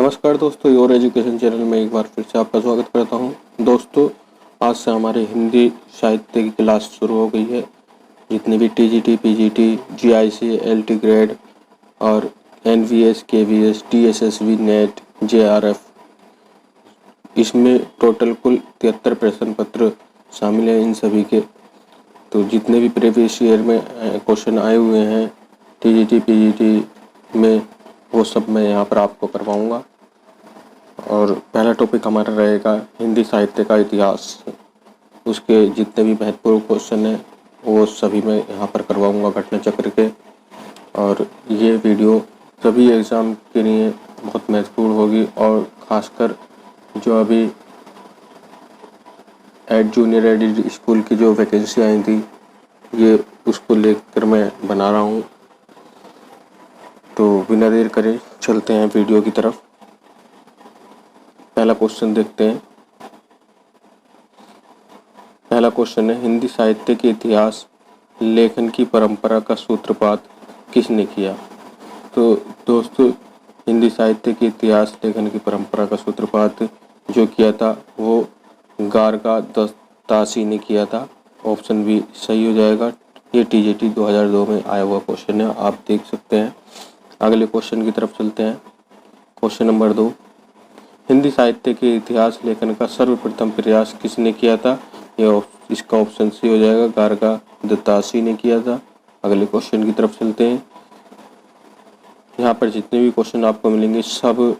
नमस्कार दोस्तों, your education channel में एक बार फिर से आपका स्वागत करता हूं। दोस्तों, आज से हमारी हिंदी साहित्य की क्लास शुरू हो गई है। जितनी भी TGT, PGT, GIC, LT grade और एनवीएस, केवीएस, टीएसएसबी, नेट, जेआरएफ, इसमें टोटल कुल 73 प्रश्न पत्र शामिल हैं। इन सभी के तो जितने भी प्रीवियस ईयर में क्वेश्चन आए हुए हैं टीजीटी, पीजीटी में, वो सब मैं यहाँ पर आपको करवाऊँगा। और पहला टॉपिक हमारा रहेगा हिंदी साहित्य का इतिहास। उसके जितने भी महत्वपूर्ण क्वेश्चन हैं वो सभी मैं यहाँ पर करवाऊँगा घटना चक्र के। और ये वीडियो सभी एग्ज़ाम के लिए बहुत महत्वपूर्ण होगी, और ख़ासकर जो अभी एड जूनियर एडिड स्कूल की जो वैकेंसी आई थी, ये उसको लेकर मैं बना रहा हूँ। तो बिना देर करे चलते हैं वीडियो की तरफ। पहला क्वेश्चन देखते हैं। पहला क्वेश्चन है, हिंदी साहित्य के इतिहास लेखन की परंपरा का सूत्रपात किसने किया? तो दोस्तों, हिंदी साहित्य के इतिहास लेखन की परंपरा का सूत्रपात जो किया था वो गारगा दत्तासी ने किया था। ऑप्शन बी सही हो जाएगा। ये टीजीटी 2002 में आया हुआ क्वेश्चन है, आप देख सकते हैं। अगले क्वेश्चन की तरफ चलते हैं। क्वेश्चन नंबर 2, हिंदी साहित्य के इतिहास लेखन का सर्वप्रथम प्रयास किसने किया था? इसका ऑप्शन सी हो जाएगा, गारगा दत्तासी ने किया था। अगले क्वेश्चन की तरफ चलते हैं। यहाँ पर जितने भी क्वेश्चन आपको मिलेंगे सब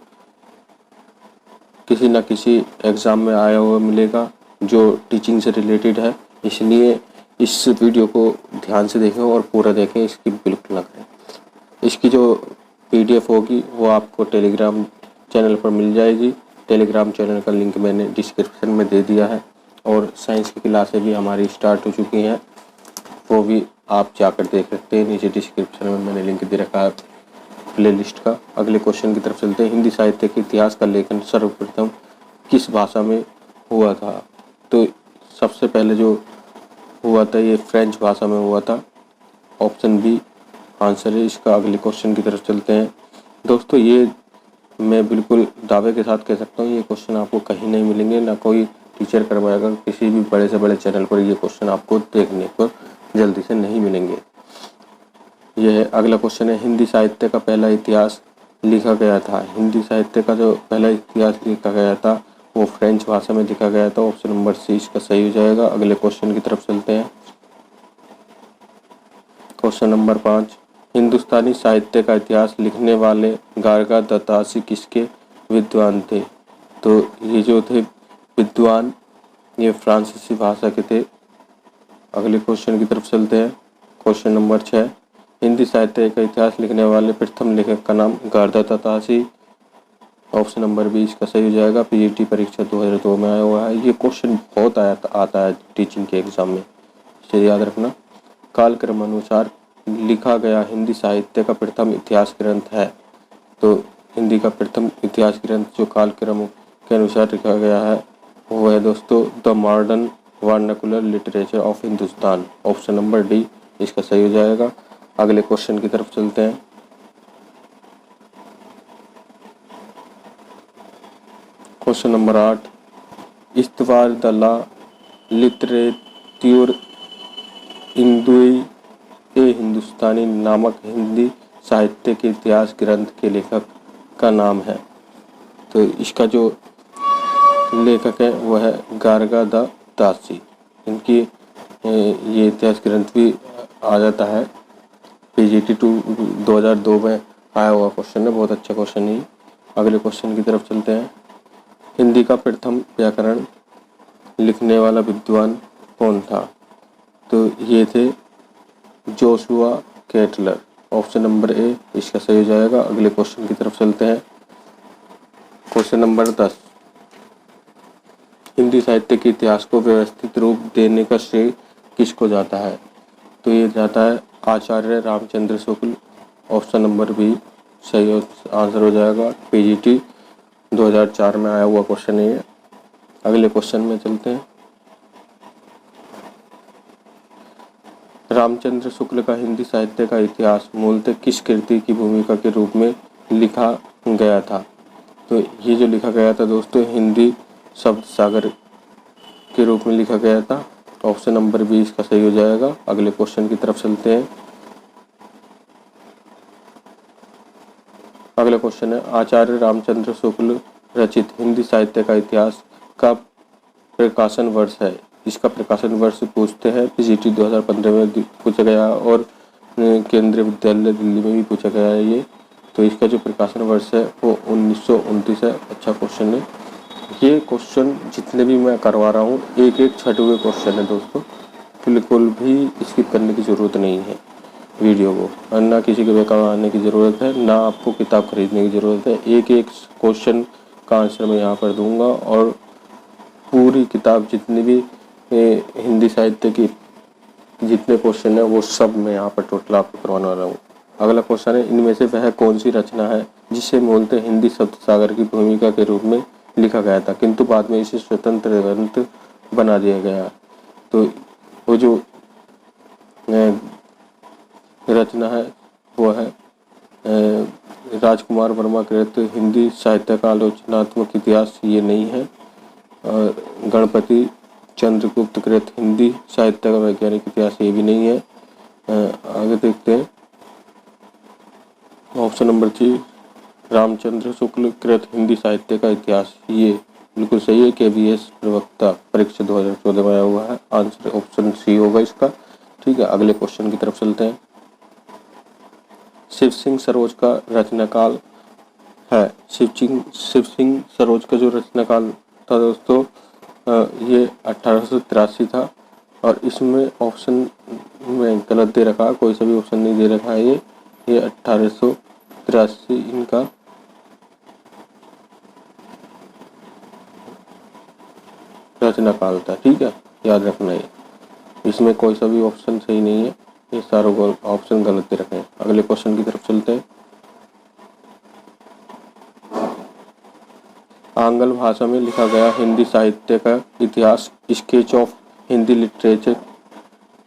किसी न किसी एग्ज़ाम में आया हुआ मिलेगा जो टीचिंग से रिलेटेड है, इसलिए इस वीडियो को ध्यान से देखें और पूरा देखें, इसकी बिल्कुल ना करें। इसकी जो पीडीएफ होगी वो आपको टेलीग्राम चैनल पर मिल जाएगी। टेलीग्राम चैनल का लिंक मैंने डिस्क्रिप्शन में दे दिया है, और साइंस की क्लासें भी हमारी स्टार्ट हो चुकी हैं, वो भी आप जाकर देख सकते हैं। नीचे डिस्क्रिप्शन में मैंने लिंक दे रखा है प्लेलिस्ट का। अगले क्वेश्चन की तरफ चलते हैं। हिंदी साहित्य के इतिहास का लेखन सर्वप्रथम किस भाषा में हुआ था? तो सबसे पहले जो हुआ था ये फ्रेंच भाषा में हुआ था। ऑप्शन बी आंसर है इसका। अगले क्वेश्चन की तरफ चलते हैं। दोस्तों, ये मैं बिल्कुल दावे के साथ कह सकता हूँ, ये क्वेश्चन आपको कहीं नहीं मिलेंगे, ना कोई टीचर करवाएगा। किसी भी बड़े से बड़े चैनल पर ये क्वेश्चन आपको देखने को जल्दी से नहीं मिलेंगे। यह अगला क्वेश्चन है, हिंदी साहित्य का पहला इतिहास लिखा गया था। हिंदी साहित्य का जो पहला इतिहास लिखा गया था वो फ्रेंच भाषा में लिखा गया था। ऑप्शन नंबर सी इसका सही हो जाएगा। अगले क्वेश्चन की तरफ चलते हैं। क्वेश्चन नंबर 5, हिंदुस्तानी साहित्य का इतिहास लिखने वाले गारगा दत्तासी किसके विद्वान थे? तो ये जो थे विद्वान, ये फ्रांसीसी भाषा के थे। अगले क्वेश्चन की तरफ चलते हैं। क्वेश्चन नंबर 6, हिंदी साहित्य का इतिहास लिखने वाले प्रथम लेखक का नाम गारगा दत्तासी। ऑप्शन नंबर बी इसका सही हो जाएगा। पीजीटी परीक्षा 2002 में आया हुआ है। ये क्वेश्चन बहुत आता है टीचिंग के एग्जाम में, इसे याद रखना। कालक्रम अनुसार लिखा गया हिंदी साहित्य का प्रथम इतिहास ग्रंथ है। तो हिंदी का प्रथम इतिहास ग्रंथ जो कालक्रम के अनुसार लिखा गया है वो है दोस्तों the modern vernacular literature of Hindustan. Option number D इसका सही हो जाएगा। अगले क्वेश्चन की तरफ चलते हैं। क्वेश्चन नंबर 8, इस्तवार द ला लिटरेच्योर इंदुई ए हिंदुस्तानी नामक हिंदी साहित्य के इतिहास ग्रंथ के लेखक का नाम है। तो इसका जो लेखक है वो है गारगा दत्तासी। इनकी ये इतिहास ग्रंथ भी आ जाता है। पीजीटी 2002 में आया हुआ क्वेश्चन है, बहुत अच्छा क्वेश्चन है। अगले क्वेश्चन की तरफ चलते हैं। हिंदी का प्रथम व्याकरण लिखने वाला विद्वान कौन था? तो ये थे Joshua Kettler. Option number A इसका सही हो जाएगा। अगले क्वेश्चन की तरफ चलते हैं। क्वेश्चन नंबर 10, हिंदी साहित्य के इतिहास को व्यवस्थित रूप देने का श्रेय किसको जाता है? तो ये जाता है आचार्य Ramchandra Shukla. Option number B सही आंसर हो जाएगा। पीजीटी 2004 में आया हुआ क्वेश्चन है ये। अगले क्वेश्चन में चलते हैं। रामचंद्र शुक्ल का हिंदी साहित्य का इतिहास मूलतः किस कृति की भूमिका के रूप में लिखा गया था? तो ये जो लिखा गया था दोस्तों हिंदी शब्द सागर के रूप में लिखा गया था। ऑप्शन नंबर 20 का सही हो जाएगा। अगले क्वेश्चन की तरफ चलते हैं। अगला क्वेश्चन है आचार्य रामचंद्र शुक्ल रचित हिंदी साहित्य का इतिहास का प्रकाशन वर्ष है। इसका प्रकाशन वर्ष पूछते हैं। पीजीटी 2015 में पूछा गया और केंद्रीय विद्यालय दिल्ली में भी पूछा गया है ये। तो इसका जो प्रकाशन वर्ष है वो 1929 है। अच्छा क्वेश्चन है ये। क्वेश्चन जितने भी मैं करवा रहा हूँ एक एक छठे हुए क्वेश्चन है दोस्तों, बिल्कुल भी स्किप करने की ज़रूरत नहीं है वीडियो को, और ना किसी के बेकार आने की ज़रूरत है, ना आपको किताब खरीदने की ज़रूरत है। एक एक क्वेश्चन का आंसर मैं यहाँ पर दूंगा और पूरी किताब जितनी भी हिंदी साहित्य की जितने क्वेश्चन है वो सब मैं यहाँ पर टोटल आपको करवाने वाला हूँ। अगला क्वेश्चन है इनमें से वह कौन सी रचना है जिसे मूलतः हिंदी शब्द सागर की भूमिका के रूप में लिखा गया था किंतु बाद में इसे स्वतंत्र ग्रंथ बना दिया गया। तो वो जो रचना है वो है राजकुमार वर्मा कृत हिंदी साहित्य का आलोचनात्मक इतिहास, ये नहीं है। और गणपति चंद्रगुप्त कृत हिंदी साहित्य का वैज्ञानिक इतिहास, ये भी नहीं है। आगे देखते हैं। ऑप्शन नंबर 3 रामचंद्र शुक्ल कृत हिंदी साहित्य का इतिहास, ये बिल्कुल सही है। KVS प्रवक्ता परीक्षा 2014 में आया हुआ है। आंसर ऑप्शन सी होगा इसका। ठीक है, अगले क्वेश्चन की तरफ चलते हैं। शिव सिंह सरोज का रचनाकाल है। शिव सिंह सरोज का जो रचनाकाल था दोस्तों ये 1883 था। और इसमें ऑप्शन में गलत दे रखा है, कोई सा भी ऑप्शन नहीं दे रखा है। ये 1883 इनका रचनाकाल था। ठीक है, याद रखना है, इसमें कोई सा भी ऑप्शन सही नहीं है, ये सारे ऑप्शन गलत दे रखे हैं। अगले क्वेश्चन की तरफ चलते हैं। आंग्ल भाषा में लिखा गया हिंदी साहित्य का इतिहास स्केच ऑफ हिंदी लिटरेचर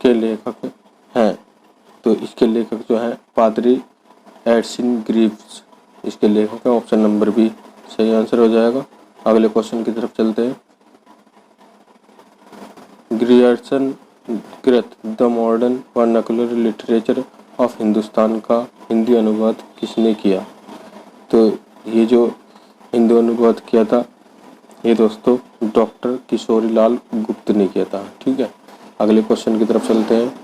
के लेखक हैं। तो इसके लेखक जो हैं पादरी एडसन ग्रीव्स, इसके लेखक हैं। ऑप्शन नंबर बी सही आंसर हो जाएगा। अगले क्वेश्चन की तरफ चलते हैं। ग्रियर्सन कृत the modern vernacular literature of Hindustan का हिंदी अनुवाद किसने किया? तो ये जो हिंदी अनुवाद किया था ये दोस्तों डॉक्टर किशोरी लाल गुप्त ने किया था। ठीक है, अगले क्वेश्चन की तरफ चलते हैं।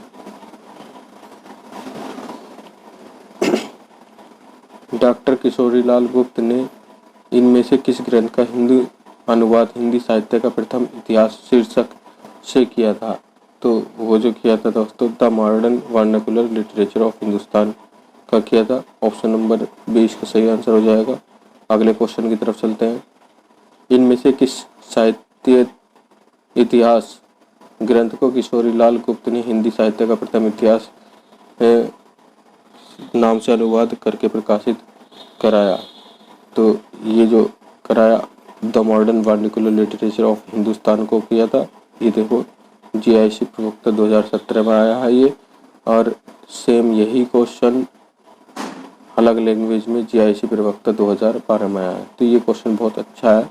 डॉक्टर किशोरी लाल गुप्त ने इनमें से किस ग्रंथ का हिंदी अनुवाद हिंदी साहित्य का प्रथम इतिहास शीर्षक से किया था? तो वो जो किया था दोस्तों the modern vernacular literature of Hindustan का किया था। ऑप्शन नंबर 20 का सही आंसर हो जाएगा। अगले क्वेश्चन की तरफ चलते हैं। इनमें से किस साहित्य इतिहास ग्रंथ को किशोरी लाल गुप्त ने हिंदी साहित्य का प्रथम इतिहास नाम से अनुवाद करके प्रकाशित कराया? तो ये जो कराया the modern vernacular literature of Hindustan को किया था। ये देखो GIC प्रवक्ता 2017 में आया है ये। और सेम यही क्वेश्चन अलग लैंग्वेज में GIC प्रवक्ता 2012 में आया है। तो ये क्वेश्चन बहुत अच्छा है,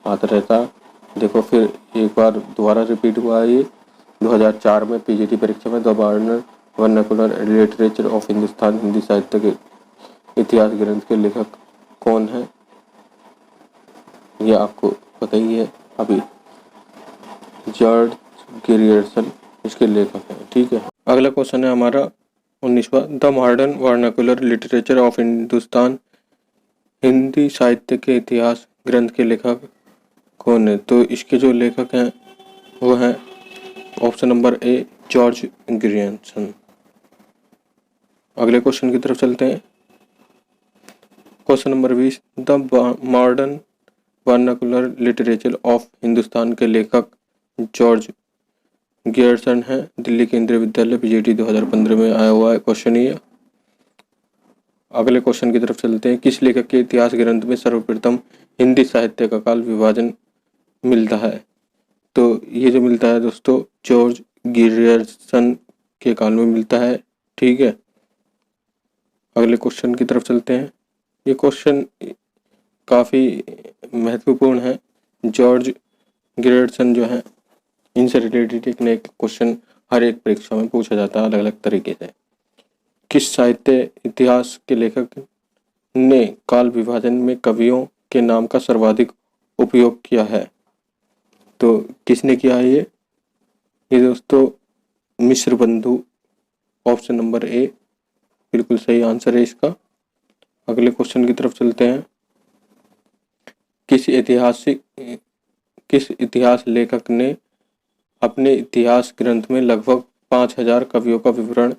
आता रहता है। देखो फिर एक बार दोबारा रिपीट हुआ है ये 2004 में PGT परीक्षा में। The modern vernacular literature of Hindustan Hindi साहित्य के इतिहास ग्रंथ के लेखक कौन है ये आपको पता ही है अभी। जॉर्ज ग्रियर्सन इसके लेखक हैं। ठीक है, अगला क्वेश्चन है हमारा 19वां। The modern vernacular literature of Hindustan Hindi साहित्य के इतिहास ग्रंथ के लेखक कौन है? तो इसके जो लेखक हैं वो हैं option number A George Grierson. अगले क्वेश्चन की तरफ चलते हैं। Question number 20 the modern vernacular literature of Hindustan के लेखक जॉर्ज ग्रियर्सन है। दिल्ली केंद्रीय विद्यालय PGT 2015 में आया हुआ है क्वेश्चन ये। अगले क्वेश्चन की तरफ चलते हैं। किस लेखक के इतिहास ग्रंथ में सर्वप्रथम हिंदी साहित्य का काल विभाजन मिलता है? तो ये जो मिलता है दोस्तों जॉर्ज ग्रियर्सन के काल में मिलता है। ठीक है, अगले क्वेश्चन की तरफ चलते हैं। ये क्वेश्चन काफ़ी महत्वपूर्ण है। जॉर्ज गियर्सन जो है, इनसे रिलेटेड एक न एक क्वेश्चन हर एक परीक्षा में पूछा जाता है अलग अलग तरीके से। किस साहित्य इतिहास के लेखक ने काल विभाजन में कवियों के नाम का सर्वाधिक उपयोग किया है? तो किसने किया है ये दोस्तों मिश्र बंधु, ऑप्शन नंबर ए बिल्कुल सही आंसर है इसका। अगले क्वेश्चन की तरफ चलते हैं। किस इतिहास लेखक ने अपने इतिहास ग्रंथ में लगभग 5000 कवियों का विवरण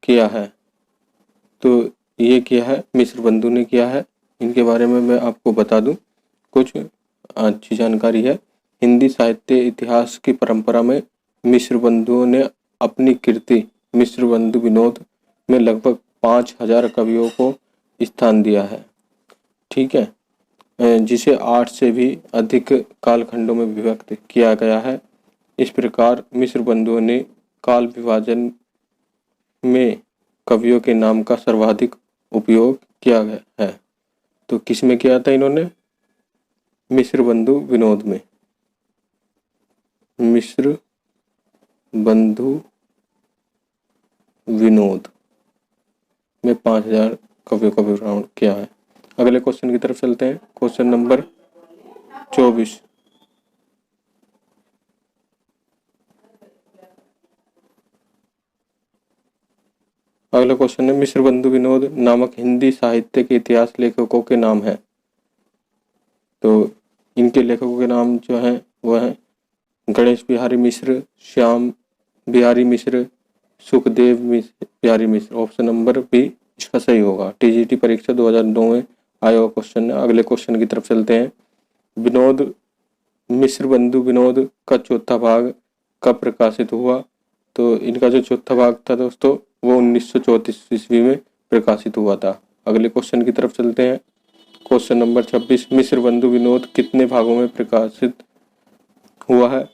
किया है? तो ये किया है मिश्र बंधु ने किया है। इनके बारे में मैं आपको बता दूं, कुछ अच्छी जानकारी है। हिंदी साहित्य इतिहास की परंपरा में मिश्र बंधुओं ने अपनी कृति मिश्र बंधु विनोद में लगभग 5000 कवियों को स्थान दिया है। ठीक है, जिसे 8 से भी अधिक कालखंडों में विभक्त किया गया है। इस प्रकार मिश्र बंधुओं ने काल विभाजन में कवियों के नाम का सर्वाधिक उपयोग किया गया है। तो किस में किया था इन्होंने? मिश्र बंधु विनोद में। मिश्र बंधु विनोद में 5000 कवियों का विवरण किया है। अगले क्वेश्चन की तरफ चलते हैं। Question number 24। अगला क्वेश्चन है, मिश्र बंधु विनोद नामक हिंदी साहित्य के इतिहास लेखकों के नाम है। तो इनके लेखकों के नाम जो है वह है गणेश बिहारी मिश्र, श्याम बिहारी मिश्र, सुखदेव बिहारी मिश्र। ऑप्शन नंबर बी इसका सही होगा। टीजीटी परीक्षा 2009 में आया हुआ क्वेश्चन है। अगले क्वेश्चन की तरफ चलते हैं। मिश्र बंधु विनोद का चौथा भाग कब प्रकाशित हुआ? तो इनका जो चौथा भाग था दोस्तों वो 1934 ईस्वी में प्रकाशित हुआ था। अगले क्वेश्चन की तरफ चलते हैं। Question number 26। मिश्र बंधु विनोद कितने भागों में प्रकाशित हुआ है?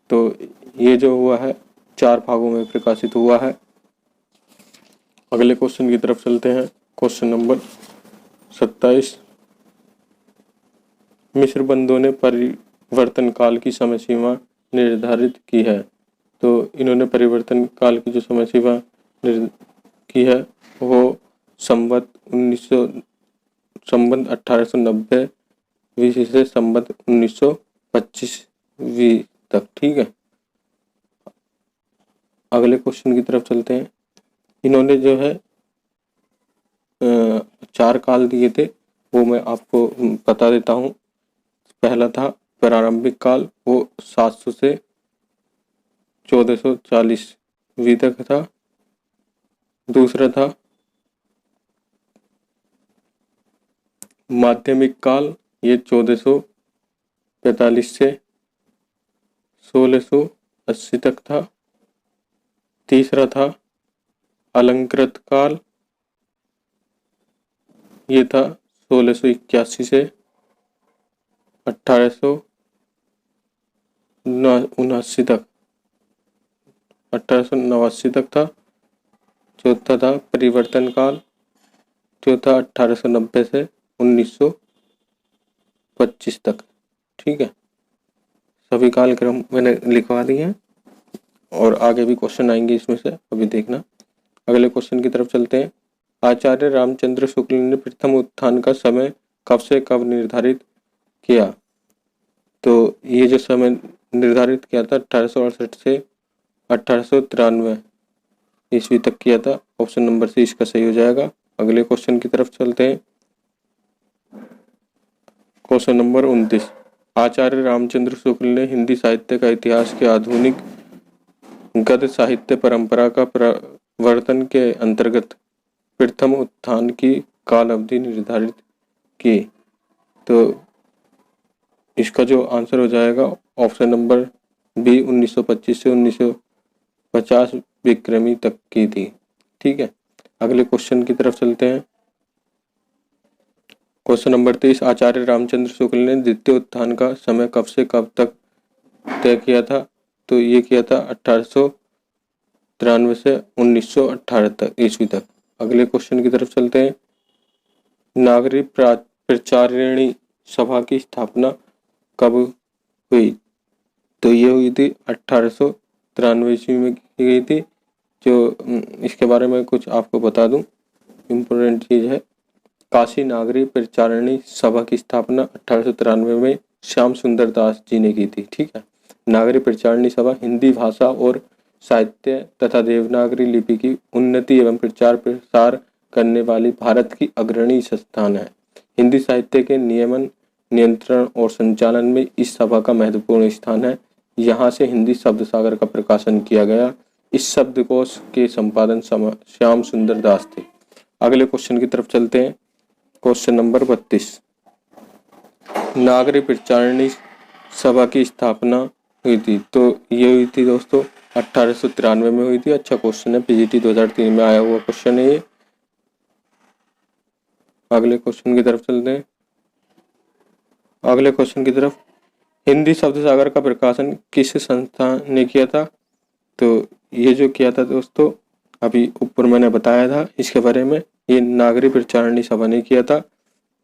तो ये जो हुआ है 4 भागों में प्रकाशित हुआ है। अगले क्वेश्चन की तरफ चलते हैं। Question number 27। मिश्र बंधुओं ने परिवर्तन काल की समय सीमा निर्धारित की है। तो इन्होंने परिवर्तन काल की जो समय सीमा की है वो संवत 1890 से संवत 1925 तक। ठीक है, अगले क्वेश्चन की तरफ चलते हैं। इन्होंने जो है 4 काल दिए थे, वो मैं आपको बता देता हूँ। पहला था प्रारंभिक काल, वो 700 से 1440 तक था। दूसरा था माध्यमिक काल, ये 1445 से 1680 तक था। तीसरा था अलंकृत काल, ये था 1681 से 1879 तक 1889 तक था। चौथा था परिवर्तन काल, जो था 1890 से 1925 तक। ठीक है, सभी कालक्रम मैंने लिखवा दिए हैं और आगे भी क्वेश्चन आएंगे इसमें से, अभी देखना। अगले क्वेश्चन की तरफ चलते हैं। आचार्य रामचंद्र शुक्ल ने प्रथम उत्थान का समय कब से कब निर्धारित किया? तो ये जो समय निर्धारित किया था 1868 से 1893 ईस्वी तक किया था। ऑप्शन नंबर सी इसका सही हो जाएगा। अगले क्वेश्चन की तरफ चलते हैं। Question number 29। आचार्य रामचंद्र शुक्ल ने हिंदी साहित्य का इतिहास के आधुनिक गद्य साहित्य परंपरा का प्रवर्तन के अंतर्गत प्रथम उत्थान की काल अवधि निर्धारित की। तो इसका जो आंसर हो जाएगा ऑप्शन नंबर बी 1925 से 1950 विक्रमी तक की थी। ठीक है, अगले क्वेश्चन की तरफ चलते हैं। Question number 23। आचार्य रामचंद्र शुक्ल ने द्वितीय उत्थान का समय कब से कब तक तय किया था? तो ये किया था 1893 से 1918 तक ईस्वी तक। अगले क्वेश्चन की तरफ चलते हैं। नागरिक प्रचारिणी सभा की स्थापना कब हुई? तो ये हुई थी 1893 ईस्वी में की गई थी। जो इसके बारे में कुछ आपको बता दूं, इम्पोर्टेंट चीज है। काशी नागरी प्रचारणी सभा की स्थापना 1893 में श्याम सुंदर दास जी ने की थी। ठीक है। नागरी प्रचारणी सभा हिंदी भाषा और साहित्य तथा देवनागरी लिपि की उन्नति एवं प्रचार प्रसार करने वाली भारत की अग्रणी संस्थान है। हिंदी साहित्य के नियमन, नियंत्रण और संचालन में इस सभा का महत्वपूर्ण स्थान है। यहाँ से हिंदी शब्द सागर का प्रकाशन किया गया। इस शब्दकोश के संपादन श्याम सुंदर दास थे। अगले क्वेश्चन की तरफ चलते हैं। Question number 32। नागरी प्रचारणी सभा की स्थापना हुई थी, तो ये हुई थी दोस्तों 1893 में हुई थी। अच्छा क्वेश्चन है, पीजीटी 2003 में आया हुआ क्वेश्चन है ये। अगले क्वेश्चन की तरफ चलते हैं। अगले क्वेश्चन की तरफ, हिंदी शब्द सागर का प्रकाशन किस संस्था ने किया था? तो ये जो किया था दोस्तों, अभी ऊपर मैंने बताया था इसके बारे में, ये नागरी प्रचारणी सभा ने किया था।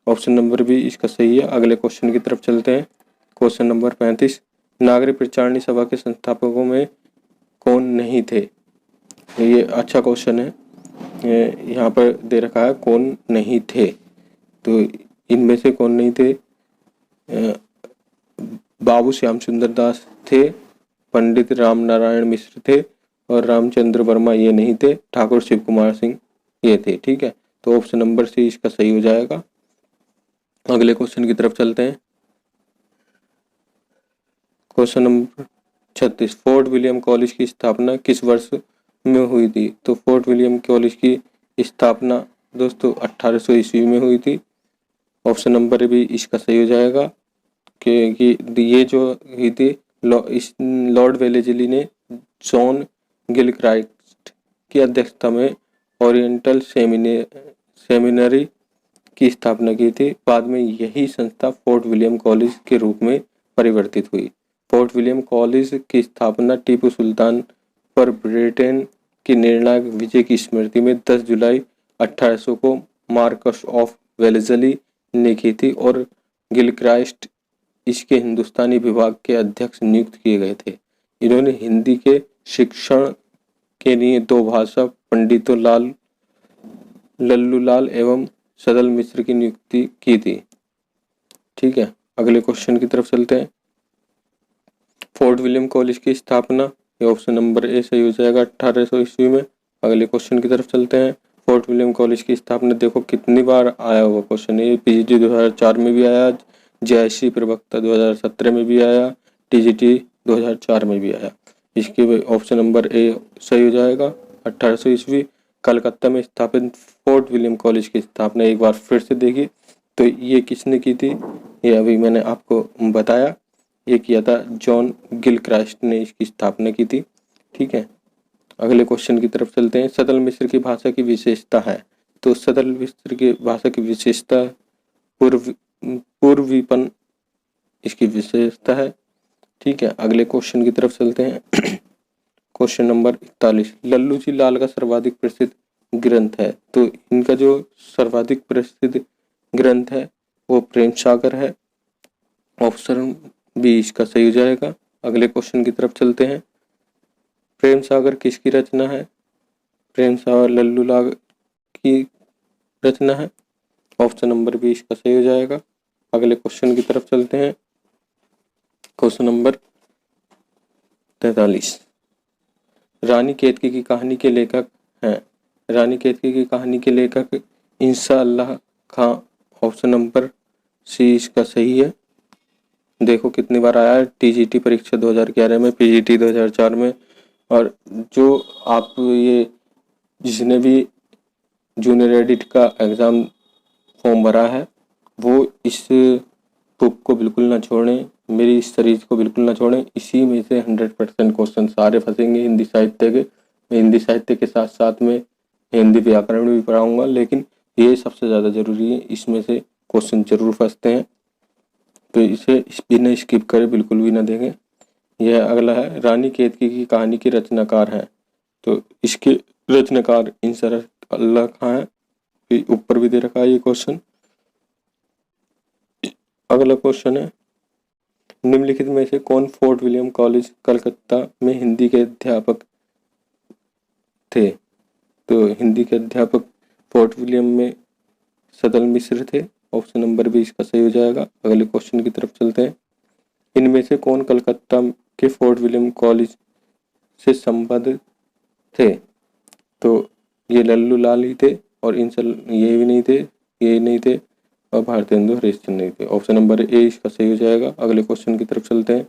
ऑप्शन नंबर बी इसका सही है। अगले क्वेश्चन की तरफ चलते हैं। Question number 35। नागरी प्रचारणी सभा के संस्थापकों में कौन नहीं थे? ये अच्छा क्वेश्चन है। यहाँ पर दे रखा है कौन नहीं थे, तो इनमें से कौन नहीं थे? बाबू श्याम सुंदर दास थे, पंडित राम नारायण मिश्र थे और रामचंद्र वर्मा ये नहीं थे, ठाकुर शिव कुमार सिंह ये थे। ठीक है, तो ऑप्शन नंबर सी इसका सही हो जाएगा। अगले क्वेश्चन की तरफ चलते हैं। Question number 36। Fort William college की स्थापना किस वर्ष में हुई थी? तो फोर्ट विलियम कॉलेज की स्थापना दोस्तों 1800 ईस्वी में हुई थी। ऑप्शन नंबर भी इसका सही हो जाएगा, क्योंकि ये जो हुई थी लॉर्ड वेलेस्ली ने जॉन गिलक्राइस्ट की अध्यक्षता में ओरिएंटल सेमिनरी की स्थापना की थी। बाद में यही संस्था फोर्ट विलियम कॉलेज के रूप में परिवर्तित हुई। फोर्ट विलियम कॉलेज की स्थापना टीपू सुल्तान पर ब्रिटेन की निर्णायक विजय की स्मृति में 10 जुलाई 1800 को मार्कस ऑफ वेलेस्ली ने की थी और गिलक्राइस्ट इसके हिंदुस्तानी विभाग के अध्यक्ष नियुक्त किए गए थे। इन्होंने हिंदी के शिक्षण के लिए 2 भाषा पंडितों लल्लूलाल एवं सदल मिश्र की नियुक्ति की थी। ठीक है, अगले क्वेश्चन की तरफ चलते हैं। फोर्ट विलियम कॉलेज की स्थापना, ये ऑप्शन नंबर ए सही हो जाएगा, 1800 ईस्वी में। अगले क्वेश्चन की तरफ चलते हैं। फोर्ट विलियम कॉलेज की स्थापना देखो कितनी बार आया हुआ क्वेश्चन है। पीजीटी 2004 में भी आया, जेएससी प्रवक्ता 2017 में भी आया, टीजीटी 2004 में भी आया। इसके ऑप्शन नंबर ए सही हो जाएगा, 1800 ईस्वी। कलकत्ता में स्थापित फोर्ट विलियम कॉलेज की स्थापना एक बार फिर से देखी, तो ये किसने की थी? ये अभी मैंने आपको बताया, ये किया था जॉन गिलक्राइस्ट ने इसकी स्थापना की थी। ठीक है, अगले क्वेश्चन की तरफ चलते हैं। सदल मिश्र की भाषा की विशेषता है, तो सदल मिश्र की भाषा की विशेषता पूर्वीपन इसकी विशेषता है। ठीक है, अगले क्वेश्चन की तरफ चलते हैं। Question number 41। लल्लू जी लाल का सर्वाधिक प्रसिद्ध ग्रंथ है, तो इनका जो सर्वाधिक प्रसिद्ध ग्रंथ है वो प्रेम सागर है। ऑप्शन बी इसका सही हो जाएगा। अगले क्वेश्चन की तरफ चलते हैं। प्रेम सागर किसकी रचना है? प्रेम सागर लल्लू लाल की रचना है। ऑप्शन नंबर बी इसका सही हो जाएगा। अगले क्वेश्चन की तरफ चलते हैं। Question number 43। रानी केतकी की कहानी के लेखक हैं। रानी केतकी की कहानी के लेखक इंशा अल्लाह खां। ऑप्शन नंबर सी इसका सही है। देखो कितनी बार आया है, टीजीटी परीक्षा 2011 में, पीजीटी 2004 में, और जो आप ये जिसने भी जूनियर एडिट का एग्ज़ाम फॉर्म भरा है वो इस बुक को बिल्कुल ना छोड़ें, मेरी इस सीरीज को बिल्कुल ना छोड़ें। इसी में से 100% क्वेश्चन सारे फंसेंगे हिंदी साहित्य के। मैं हिंदी साहित्य के साथ साथ में हिंदी व्याकरण भी पढ़ाऊँगा, लेकिन ये सबसे ज़्यादा ज़रूरी है, इसमें से क्वेश्चन जरूर फंसते हैं, तो इसे बिना स्किप करे बिल्कुल भी ना देखें। यह अगला है, रानी केतकी की कहानी की रचनाकार हैं, तो इसके रचनाकार इंशा अल्लाह खां हैं। ऊपर भी दे रखा है ये क्वेश्चन। अगला क्वेश्चन है, निम्नलिखित में से कौन फोर्ट विलियम कॉलेज कलकत्ता में हिंदी के अध्यापक थे? तो हिंदी के अध्यापक फोर्ट विलियम में सदल मिश्र थे। ऑप्शन नंबर बी इसका सही हो जाएगा। अगले क्वेश्चन की तरफ चलते हैं। इनमें से कौन कलकत्ता के फोर्ट विलियम कॉलेज से संबद्ध थे? तो ये लल्लू लाल ही थे और ये भी नहीं थे, ये नहीं थे और भारतेंदु हरिश्चंद्र नहीं थे। ऑप्शन नंबर ए इसका सही हो जाएगा। अगले क्वेश्चन की तरफ चलते हैं।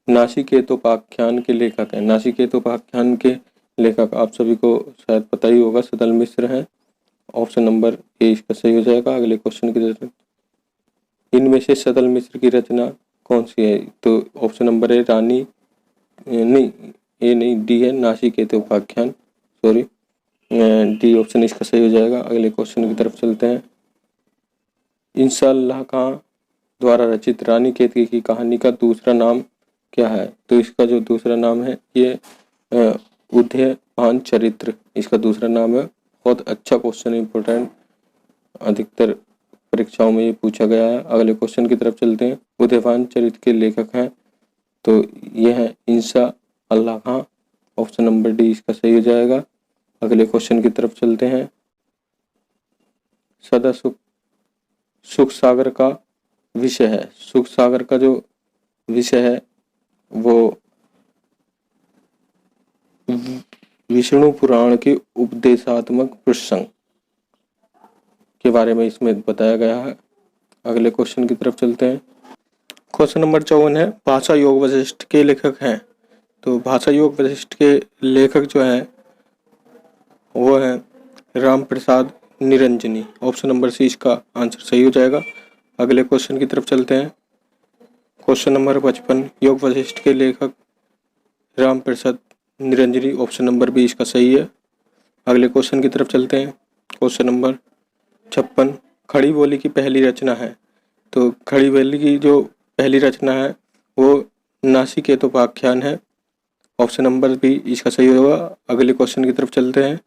नासिकेतोपाख्यान के लेखक हैं। नासिकेतोपाख्यान के लेखक आप सभी को शायद पता ही होगा, सदल मिश्र हैं। ऑप्शन नंबर ए इसका सही हो जाएगा। अगले क्वेश्चन की तरफ, इनमें से सदल मिश्र की रचना कौन सी है? तो ऑप्शन नंबर ए रानी नहीं, ए नहीं, डी है नासिकेतोपाख्यान, सॉरी, डी ऑप्शन इसका सही हो जाएगा। अगले क्वेश्चन की तरफ चलते हैं। इंशाअल्लाह खां द्वारा रचित रानी केतकी की कहानी का दूसरा नाम क्या है? तो इसका जो दूसरा नाम है ये उदयभान चरित्र इसका दूसरा नाम है। बहुत अच्छा क्वेश्चन, इंपॉर्टेंट, अधिकतर परीक्षाओं में ये पूछा गया है। अगले क्वेश्चन की तरफ चलते हैं। उदयभान चरित्र के लेखक हैं तो ये है इंशाअल्लाह खां। ऑप्शन नंबर डी इसका सही हो जाएगा। अगले क्वेश्चन की तरफ चलते हैं। सदा सुख सागर का विषय है। सुख सागर का जो विषय है वो विष्णु पुराण के उपदेशात्मक प्रसंग के बारे में इसमें बताया गया है। अगले क्वेश्चन की तरफ चलते हैं। क्वेश्चन नंबर 54 है, भाषा योग वशिष्ठ के लेखक हैं। तो भाषा योग वशिष्ठ के लेखक जो हैं वो है Ram Prasad Niranjani. Option number C इसका आंसर सही हो जाएगा। अगले क्वेश्चन की तरफ चलते हैं। क्वेश्चन नंबर 55, योग वशिष्ठ के लेखक Ram Prasad Niranjani. Option number B इसका सही है। अगले क्वेश्चन की तरफ चलते हैं। क्वेश्चन नंबर 56, खड़ी बोली की पहली रचना है। तो खड़ी बोली की जो पहली रचना है वो नासिकेतोपाख्यान है। ऑप्शन नंबर बी इसका सही होगा। अगले क्वेश्चन की तरफ चलते हैं।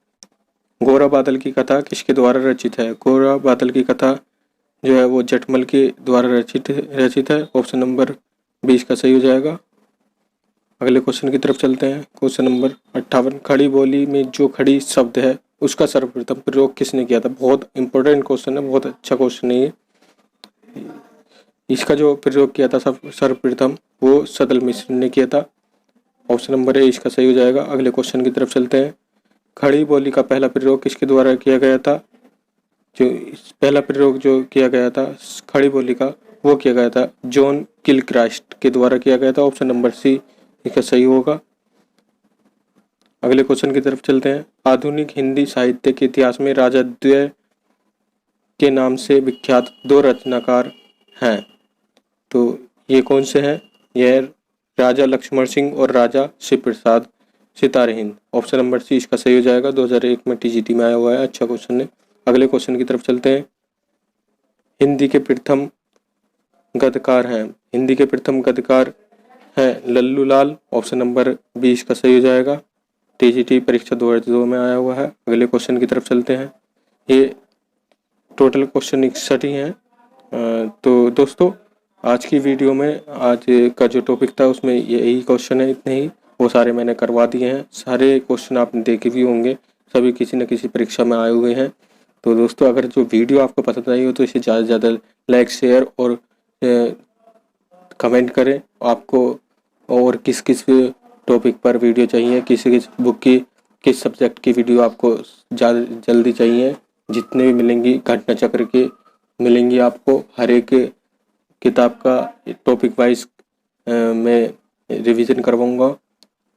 गोरा बादल की कथा किसके द्वारा रचित है? गोरा बादल की कथा जो है वो जटमल के द्वारा रचित है। ऑप्शन नंबर बी इसका सही हो जाएगा। अगले क्वेश्चन की तरफ चलते हैं। क्वेश्चन नंबर 58, खड़ी बोली में जो खड़ी शब्द है उसका सर्वप्रथम प्रयोग किसने किया था? बहुत इंपॉर्टेंट क्वेश्चन है, बहुत अच्छा क्वेश्चन है ये। इसका जो प्रयोग किया था सर्वप्रथम वो सदल मिश्र ने किया था। ऑप्शन नंबर ए इसका सही हो जाएगा। अगले क्वेश्चन की तरफ चलते हैं। खड़ी बोली का पहला प्रयोग किसके द्वारा किया गया था? जो पहला प्रयोग जो किया गया था खड़ी बोली का वो किया गया था जॉन गिलक्रास्ट के द्वारा किया गया था। ऑप्शन नंबर सी इसका सही होगा। अगले क्वेश्चन की तरफ चलते हैं। आधुनिक हिंदी साहित्य के इतिहास में राजाद्वय के नाम से विख्यात दो रचनाकार हैं। तो ये कौन से हैं? यह राजा लक्ष्मण सिंह और राजा शिव प्रसाद सितारे हिंद। ऑप्शन नंबर सी इसका सही हो जाएगा। 2001 में टीजीटी में आया हुआ है, अच्छा क्वेश्चन है। अगले क्वेश्चन की तरफ चलते हैं। हिंदी के प्रथम गद्यकार हैं। हिंदी के प्रथम गद्यकार हैं लल्लू लाल। ऑप्शन नंबर बी इसका सही हो जाएगा। टीजीटी परीक्षा 2002 में आया हुआ है। अगले क्वेश्चन की तरफ चलते हैं। ये टोटल क्वेश्चन 61 ही हैं। तो दोस्तों आज की वीडियो में आज का जो टॉपिक था उसमें यही क्वेश्चन है, इतने ही। वो सारे मैंने करवा दिए हैं। सारे क्वेश्चन आपने देखे भी होंगे, सभी किसी न किसी परीक्षा में आए हुए हैं। तो दोस्तों अगर जो वीडियो आपको पसंद आई हो तो इसे ज़्यादा से ज़्यादा लाइक, शेयर और कमेंट करें। आपको और किस किस टॉपिक पर वीडियो चाहिए, किस किस बुक की, किस सब्जेक्ट की वीडियो आपको ज़्यादा जल्दी चाहिए। जितने भी मिलेंगी घटना चक्र के मिलेंगी आपको, हर एक किताब का टॉपिक वाइज मैं रिवीजन करवाऊँगा।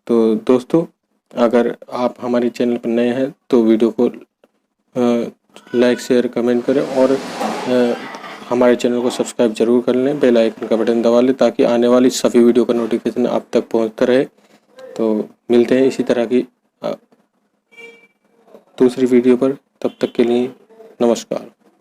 तो दोस्तों अगर आप हमारे चैनल पर नए हैं तो वीडियो को लाइक, शेयर, कमेंट करें और हमारे चैनल को सब्सक्राइब जरूर कर लें। बेल आइकन का बटन दबा लें ताकि आने वाली सभी वीडियो का नोटिफिकेशन आप तक पहुंचता रहे। तो मिलते हैं इसी तरह की दूसरी वीडियो पर, तब तक के लिए नमस्कार।